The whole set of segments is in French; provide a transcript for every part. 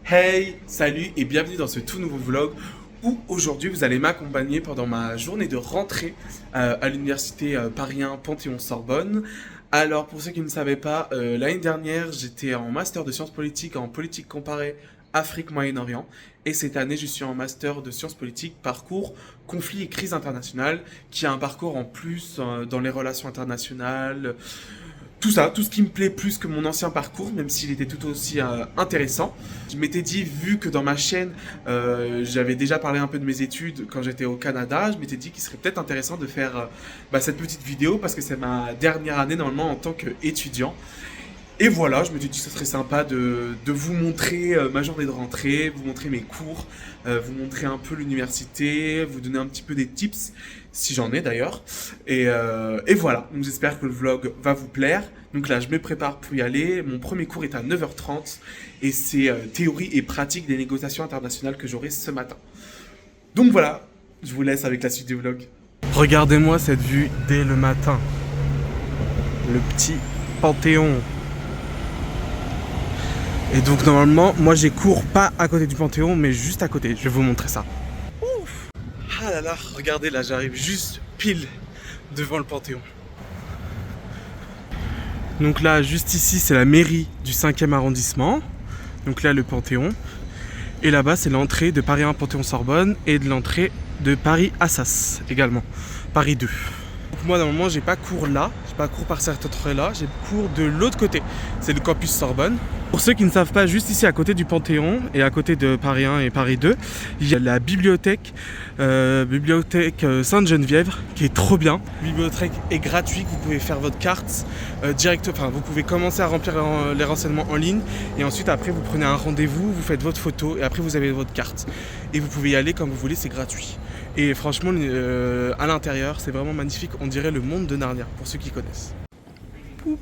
Hey, salut et bienvenue dans ce tout nouveau vlog où aujourd'hui vous allez m'accompagner pendant ma journée de rentrée à l'université Paris 1 Panthéon-Sorbonne. Alors pour ceux qui ne savaient pas, l'année dernière j'étais en master de sciences politiques en politique comparée Afrique-Moyen-Orient et cette année je suis en master de sciences politiques parcours conflits et crises internationales qui a un parcours en plus dans les relations internationales. Tout ça, tout ce qui me plaît plus que mon ancien parcours, même s'il était tout aussi intéressant. Je m'étais dit, vu que dans ma chaîne, j'avais déjà parlé un peu de mes études quand j'étais au Canada, je m'étais dit qu'il serait peut-être intéressant de faire cette petite vidéo parce que c'est ma dernière année normalement en tant qu'étudiant. Et voilà, je me suis dit que ce serait sympa de vous montrer ma journée de rentrée, vous montrer mes cours, vous montrer un peu l'université, vous donner un petit peu des tips, si j'en ai d'ailleurs. Et voilà, donc j'espère que le vlog va vous plaire. Donc là, je me prépare pour y aller. Mon premier cours est à 9h30 et c'est théorie et pratique des négociations internationales que j'aurai ce matin. Donc voilà, je vous laisse avec la suite du vlog. Regardez-moi cette vue dès le matin. Le petit Panthéon. Et donc normalement, moi j'ai cours pas à côté du Panthéon, mais juste à côté. Je vais vous montrer ça. Ouf. Ah là là, regardez là, j'arrive juste pile devant le Panthéon. Donc là, juste ici, c'est la mairie du 5e arrondissement. Donc là, le Panthéon. Et là-bas, c'est l'entrée de Paris 1 Panthéon-Sorbonne et de l'entrée de Paris Assas également. Paris 2. Donc moi, normalement, j'ai pas cours là. J'ai pas cours par cette entrée-là. J'ai cours de l'autre côté. C'est le campus Sorbonne. Pour ceux qui ne savent pas, juste ici à côté du Panthéon et à côté de Paris 1 et Paris 2, il y a la bibliothèque Sainte-Geneviève qui est trop bien. La bibliothèque est gratuite, vous pouvez faire votre carte vous pouvez commencer à remplir les renseignements en ligne et ensuite après vous prenez un rendez-vous, vous faites votre photo et après vous avez votre carte. Et vous pouvez y aller comme vous voulez, c'est gratuit. Et franchement, à l'intérieur, c'est vraiment magnifique, on dirait le monde de Narnia pour ceux qui connaissent. Poup.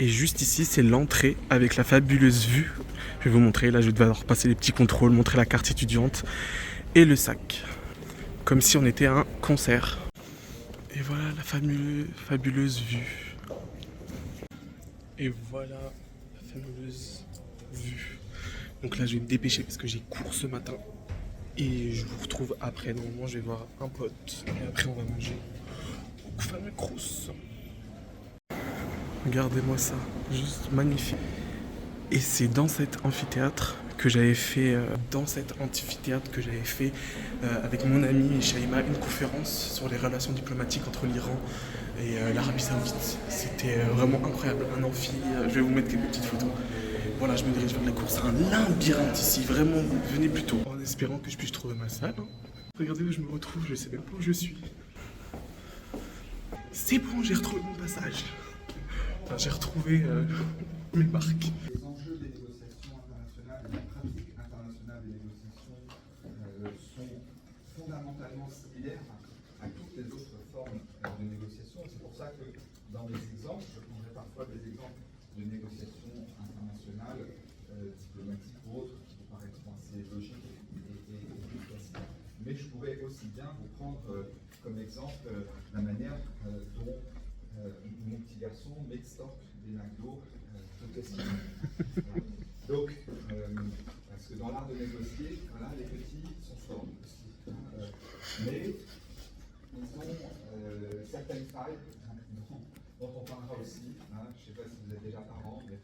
Et juste ici, c'est l'entrée avec la fabuleuse vue. Je vais vous montrer, là je vais devoir passer les petits contrôles, montrer la carte étudiante et le sac. Comme si on était à un concert. Et voilà la fabuleuse vue. Et voilà la fabuleuse vue. Donc là je vais me dépêcher parce que j'ai cours ce matin. Et je vous retrouve après. Normalement je vais voir un pote. Et après on va manger au fameux crous. Regardez-moi ça, juste magnifique. Et c'est dans cet amphithéâtre que j'avais fait, avec mon ami Shaima une conférence sur les relations diplomatiques entre l'Iran et l'Arabie Saoudite. C'était vraiment incroyable, un amphi. Je vais vous mettre quelques petites photos. Voilà, je me dirige vers la cour. C'est un labyrinthe ici, vraiment. Venez plus tôt. En espérant que je puisse trouver ma salle. Regardez où je me retrouve, je sais même pas où je suis. C'est bon, j'ai retrouvé mon passage. Enfin, j'ai retrouvé mes marques. Les enjeux des négociations internationales et la pratique internationale des négociations sont fondamentalement similaires à toutes les autres formes de négociation. C'est pour ça que dans mes exemples, je prendrai parfois des exemples de négociations internationales, diplomatiques ou autres, qui vous paraîtront assez logiques et classiques. Mais je pourrais aussi bien vous prendre comme exemple la manière dont mon petit garçon m'extorque des McDo toutes les semaines. Donc, parce que dans l'art de négocier, voilà, les petits sont forts aussi. Mais ils ont certaines failles dont on parlera aussi. Je ne sais pas si vous êtes déjà parents, mais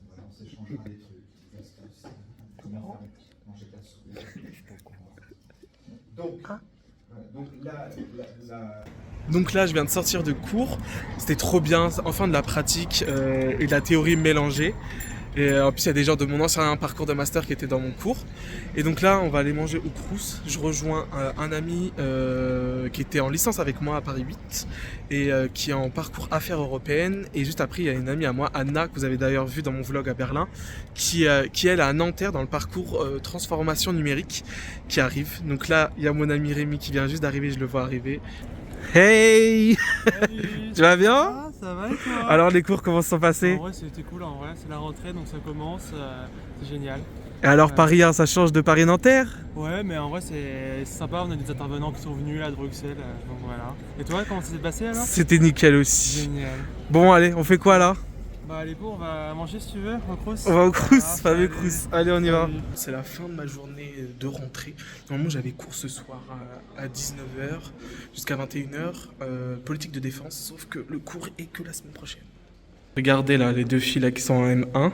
voilà, on s'échangera des trucs, des astuces. Comment manger de la soupe. Donc là, je viens de sortir de cours. C'était trop bien, enfin de la pratique et de la théorie mélangée. Et en plus, il y a des gens de mon ancien parcours de master qui étaient dans mon cours. Et donc là, on va aller manger au Crous. Je rejoins un ami qui était en licence avec moi à Paris 8 et qui est en parcours affaires européennes. Et juste après, il y a une amie à moi, Anna, que vous avez d'ailleurs vu dans mon vlog à Berlin, qui elle est à Nanterre dans le parcours transformation numérique qui arrive. Donc là, il y a mon ami Rémi qui vient juste d'arriver, je le vois arriver. Hey. Salut. Tu vas bien? Ah, ça va et toi? Alors les cours, comment se sont passés? En vrai c'était cool, en vrai c'est la rentrée donc ça commence, c'est génial. Et alors Paris 1, ça change de Paris-Nanterre? Ouais mais en vrai c'est sympa, on a des intervenants qui sont venus là de Bruxelles, donc voilà. Et toi comment ça s'est passé alors? C'était nickel aussi. Génial. Bon allez, on fait quoi là? Bah les cours, on va manger si tu veux, au Crous. On va au Crous, Ah, fameux allez. Crous. Allez, on y va. Salut. C'est la fin de ma journée de rentrée. Normalement, j'avais cours ce soir à 19h jusqu'à 21h, politique de défense, sauf que le cours est que la semaine prochaine. Regardez là, les deux filles là qui sont en M1.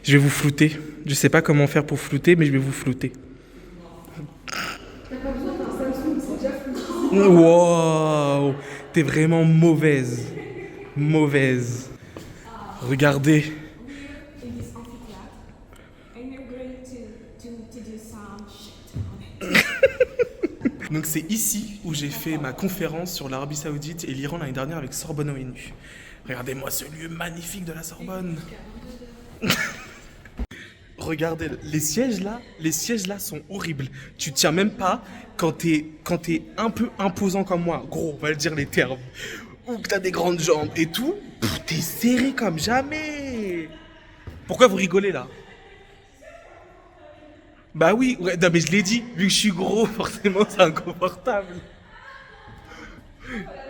Je vais vous flouter. Je sais pas comment faire pour flouter, mais je vais vous flouter. Wow, t'es vraiment mauvaise. Mauvaise. Regardez. In this amphitheater, and you're going to do some shit on it. Donc c'est ici où j'ai fait ma conférence sur l'Arabie Saoudite et l'Iran l'année dernière avec Sorbonne ONU. Regardez-moi ce lieu magnifique de la Sorbonne. Regardez, les sièges là sont horribles. Tu tiens même pas quand t'es un peu imposant comme moi, gros, on va le dire les termes, ou que t'as des grandes jambes et tout, t'es serré comme jamais. Pourquoi vous rigolez là? Bah oui, ouais, non mais je l'ai dit, vu que je suis gros, forcément c'est inconfortable.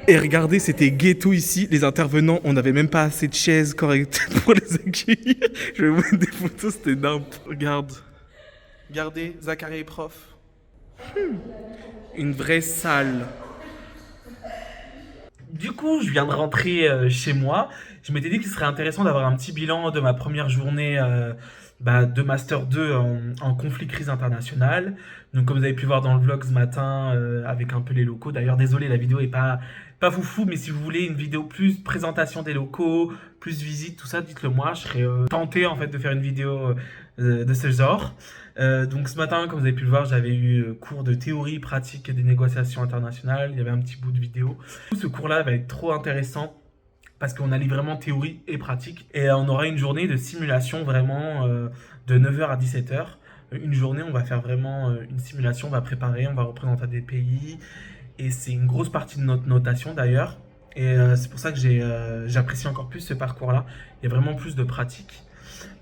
Et regardez, c'était ghetto ici, les intervenants, on n'avait même pas assez de chaises correctes pour les accueillir. Je vais vous mettre des photos, c'était dingue. Regarde. Regardez, Zachary est prof. Une vraie salle. Du coup, je viens de rentrer chez moi. Je m'étais dit qu'il serait intéressant d'avoir un petit bilan de ma première journée de Master 2 en conflit crise internationale. Donc comme vous avez pu voir dans le vlog ce matin avec un peu les locaux. D'ailleurs, désolé, la vidéo est pas foufou, mais si vous voulez une vidéo plus présentation des locaux, plus visite, tout ça, dites-le moi. Je serais tenté en fait de faire une vidéo de ce genre. Donc ce matin, comme vous avez pu le voir, j'avais eu cours de théorie pratique des négociations internationales. Il y avait un petit bout de vidéo. Ce cours-là va être trop intéressant parce qu'on allie vraiment théorie et pratique. Et on aura une journée de simulation vraiment de 9h à 17h. Une journée, on va faire vraiment une simulation, on va préparer, on va représenter des pays. Et c'est une grosse partie de notre notation d'ailleurs. Et c'est pour ça que j'apprécie encore plus ce parcours-là. Il y a vraiment plus de pratique.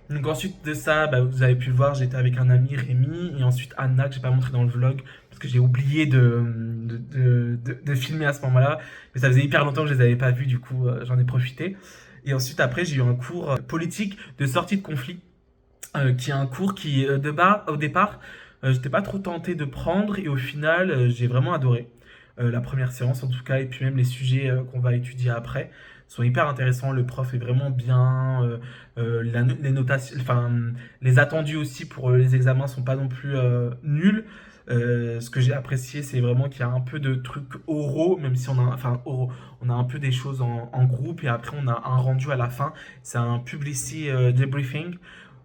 Donc ensuite de ça, vous avez pu le voir, j'étais avec un ami, Rémi, et ensuite Anna, que j'ai pas montré dans le vlog, parce que j'ai oublié de filmer à ce moment-là. Mais ça faisait hyper longtemps que je les avais pas vus, du coup j'en ai profité. Et ensuite après, j'ai eu un cours politique de sortie de conflit, qui est un cours qui, au départ, j'étais pas trop tenté de prendre, et au final, j'ai vraiment adoré. La première séance en tout cas, et puis même les sujets qu'on va étudier après sont hyper intéressants. Le prof est vraiment bien, les notations, enfin les attendus aussi pour les examens sont pas non plus nuls. Ce que j'ai apprécié, c'est vraiment qu'il y a un peu de trucs oraux, même si oraux, on a un peu des choses en groupe, et après on a un rendu à la fin. C'est un publicity debriefing.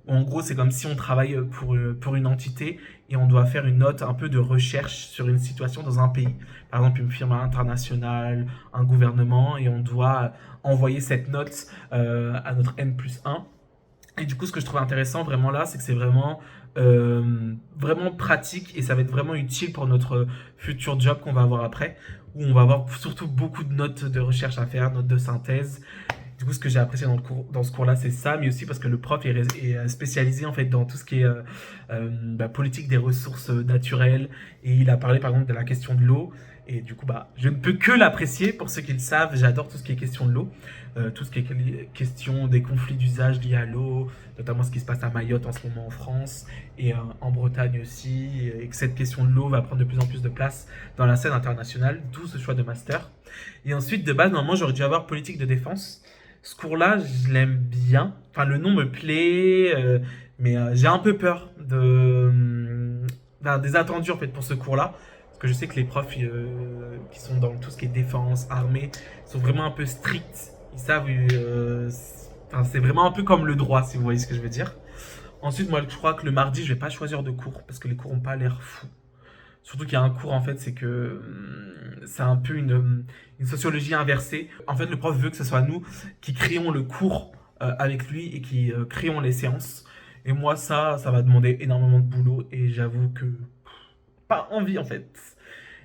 En gros, c'est comme si on travaille pour une entité et on doit faire une note un peu de recherche sur une situation dans un pays. Par exemple, une firme internationale, un gouvernement, et on doit envoyer cette note à notre N+1. Et du coup, ce que je trouve intéressant vraiment là, c'est que c'est vraiment pratique, et ça va être vraiment utile pour notre futur job qu'on va avoir après, où on va avoir surtout beaucoup de notes de recherche à faire, notes de synthèse. Du coup, ce que j'ai apprécié dans ce cours-là, c'est ça, mais aussi parce que le prof est spécialisé en fait dans tout ce qui est politique des ressources naturelles, et il a parlé par exemple de la question de l'eau. Et du coup, je ne peux que l'apprécier. Pour ceux qui le savent, j'adore tout ce qui est question de l'eau, tout ce qui est question des conflits d'usage liés à l'eau, notamment ce qui se passe à Mayotte en ce moment en France, et en Bretagne aussi, et que cette question de l'eau va prendre de plus en plus de place dans la scène internationale, d'où ce choix de master. Et ensuite, de base, normalement, j'aurais dû avoir politique de défense. Ce cours-là, je l'aime bien. Enfin, le nom me plaît, mais j'ai un peu peur des attendus en fait pour ce cours-là. Parce que je sais que les profs qui sont dans tout ce qui est défense, armée, sont vraiment un peu stricts. Ils savent, c'est vraiment un peu comme le droit, si vous voyez ce que je veux dire. Ensuite, moi, je crois que le mardi, je vais pas choisir de cours parce que les cours n'ont pas l'air fous. Surtout qu'il y a un cours, en fait, c'est que c'est un peu une sociologie inversée. En fait, le prof veut que ce soit nous qui créons le cours avec lui et qui créons les séances. Et moi, ça va demander énormément de boulot, et j'avoue que pas envie, en fait.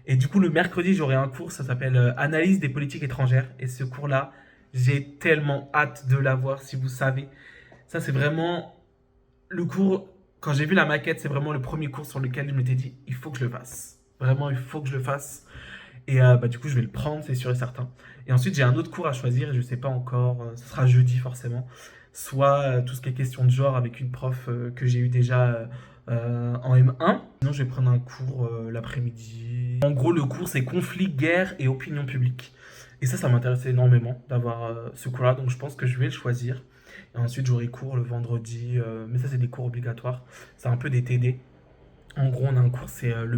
Et du coup, le mercredi, j'aurai un cours, ça s'appelle Analyse des politiques étrangères. Et ce cours-là, j'ai tellement hâte de l'avoir, si vous savez. Ça, c'est vraiment le cours. Quand j'ai vu la maquette, c'est vraiment le premier cours sur lequel je m'étais dit, il faut que je le fasse. Vraiment, il faut que je le fasse. Et du coup, je vais le prendre, c'est sûr et certain. Et ensuite, j'ai un autre cours à choisir et je sais pas encore, ce sera jeudi forcément. Soit tout ce qui est question de genre avec une prof que j'ai eu déjà en M1. Sinon, je vais prendre un cours l'après-midi. En gros, le cours, c'est conflit, guerre et opinion publique. Et ça m'intéressait énormément d'avoir ce cours-là, donc je pense que je vais le choisir. Et ensuite, j'aurai cours le vendredi, mais ça, c'est des cours obligatoires. C'est un peu des TD. En gros, on a un cours, c'est les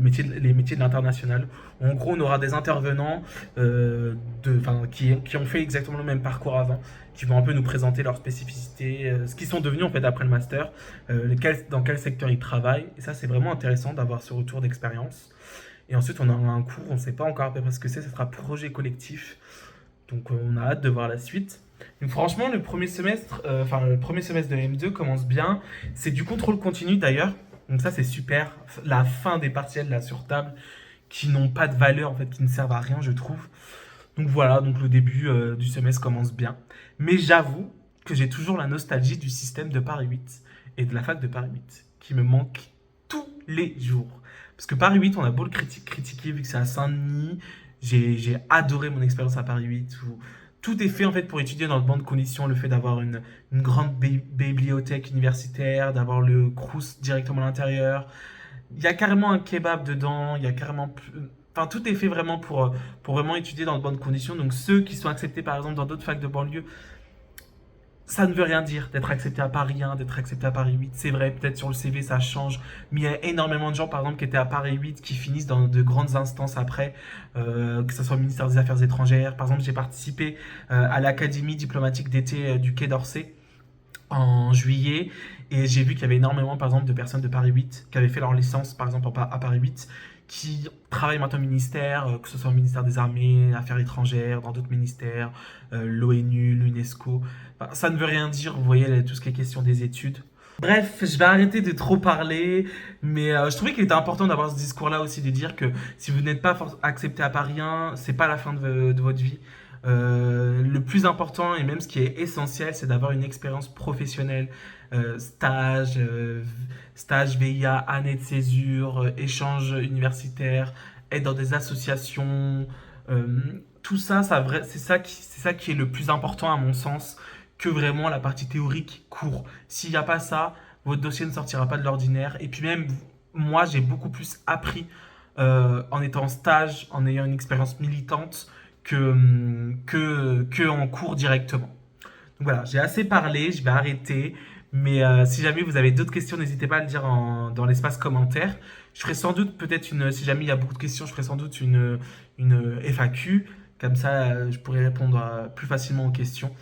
métiers de l'international. En gros, on aura des intervenants qui ont fait exactement le même parcours avant, qui vont un peu nous présenter leurs spécificités, ce qu'ils sont devenus en fait après le master, dans quel secteur ils travaillent. Et ça, c'est vraiment intéressant d'avoir ce retour d'expérience. Et ensuite, on aura un cours, on ne sait pas encore à peu près ce que c'est, ça sera projet collectif. Donc, on a hâte de voir la suite. Donc, franchement, le premier semestre de M2 commence bien. C'est du contrôle continu d'ailleurs. Donc ça, c'est super. La fin des partiels là sur table qui n'ont pas de valeur, en fait, qui ne servent à rien, je trouve. Donc voilà, donc le début du semestre commence bien. Mais j'avoue que j'ai toujours la nostalgie du système de Paris 8 et de la fac de Paris 8 qui me manque tous les jours. Parce que Paris 8, on a beau le critiquer vu que c'est à Saint-Denis. J'ai adoré mon expérience à Paris 8 où tout est fait en fait pour étudier dans de bonnes conditions. Le fait d'avoir une grande bibliothèque universitaire, d'avoir le Crous directement à l'intérieur. Il y a carrément un kebab dedans, il y a carrément... Enfin, tout est fait vraiment pour vraiment étudier dans de bonnes conditions. Donc ceux qui sont acceptés par exemple dans d'autres facs de banlieue, ça ne veut rien dire d'être accepté à Paris 1, d'être accepté à Paris 8. C'est vrai, peut-être sur le CV ça change, mais il y a énormément de gens par exemple qui étaient à Paris 8 qui finissent dans de grandes instances après, que ce soit au ministère des Affaires étrangères. Par exemple, j'ai participé à l'Académie diplomatique d'été du Quai d'Orsay en juillet et j'ai vu qu'il y avait énormément par exemple de personnes de Paris 8 qui avaient fait leur licence par exemple à Paris 8 qui travaillent maintenant au ministère, que ce soit au ministère des Armées, Affaires étrangères, dans d'autres ministères, l'ONU, l'UNESCO. Enfin, ça ne veut rien dire, vous voyez, tout ce qui est question des études. Bref, je vais arrêter de trop parler, mais je trouvais qu'il était important d'avoir ce discours-là aussi, de dire que si vous n'êtes pas accepté à Paris 1, c'est pas la fin de votre vie. Le plus important et même ce qui est essentiel, c'est d'avoir une expérience professionnelle, stage VIA, année de césure, échange universitaire, être dans des associations, tout ça, c'est ça qui est le plus important à mon sens, que vraiment la partie théorique court. S'il n'y a pas ça, votre dossier ne sortira pas de l'ordinaire. Et puis même, moi, j'ai beaucoup plus appris en étant en stage, en ayant une expérience militante, que en cours directement. Donc voilà, j'ai assez parlé, je vais arrêter. Mais si jamais vous avez d'autres questions, n'hésitez pas à le dire dans l'espace commentaire. Je ferai sans doute si jamais il y a beaucoup de questions, je ferai sans doute une FAQ. Comme ça, je pourrai répondre plus facilement aux questions.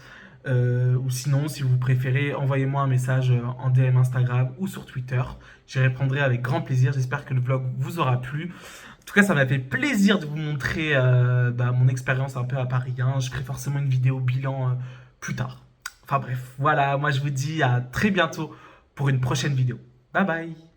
Ou sinon, si vous préférez, envoyez-moi un message en DM Instagram ou sur Twitter. J'y répondrai avec grand plaisir. J'espère que le vlog vous aura plu. En tout cas, ça m'a fait plaisir de vous montrer mon expérience un peu à Paris 1. Je ferai forcément une vidéo bilan plus tard. Enfin bref, voilà, moi je vous dis à très bientôt pour une prochaine vidéo. Bye bye!